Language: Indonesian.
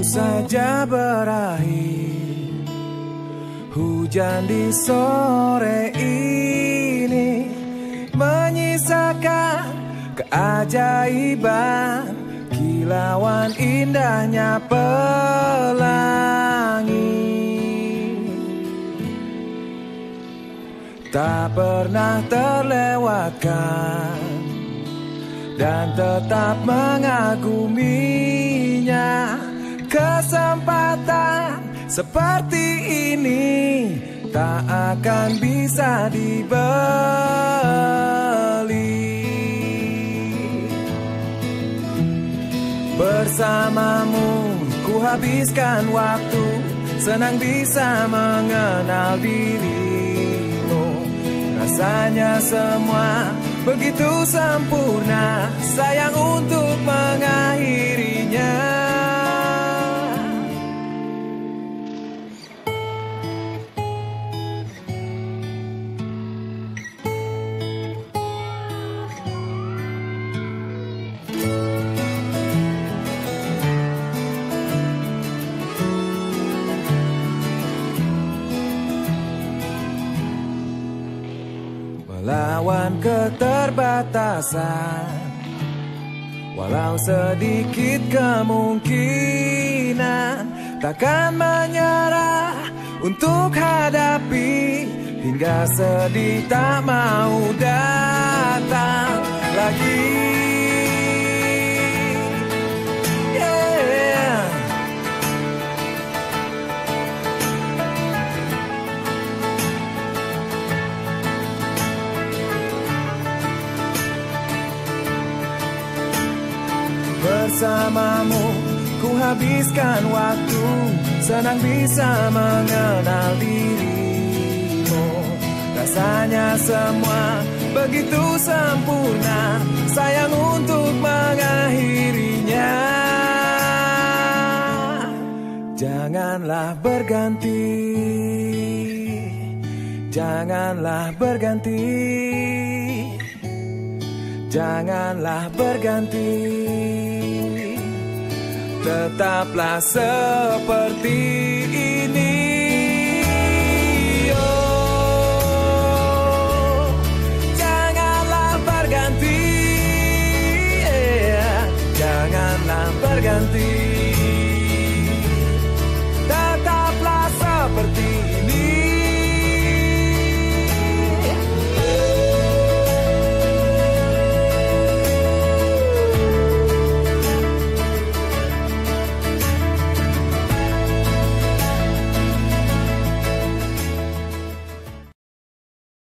saja berakhir. Hujan di sore ini menyisakan keajaiban, kilauan indahnya pelangi. Tak pernah terlewatkan dan tetap mengaguminya. Kesempatan seperti ini tak akan bisa dibeli. Bersamamu ku habiskan waktu, senang bisa mengenal dirimu. Rasanya semua begitu sempurna, sayang untuk mengakhirinya. Melawan keterbatasan, walau sedikit kemungkinan, takkan menyerah untuk hadapi hingga sedih tak mau datang lagi. Bersamamu ku habiskan waktu, senang bisa mengenal dirimu. Rasanya semua begitu sempurna, sayang untuk mengakhirinya. Janganlah berganti, janganlah berganti, janganlah berganti. Tetaplah seperti ini. Oh, janganlah berganti, janganlah berganti.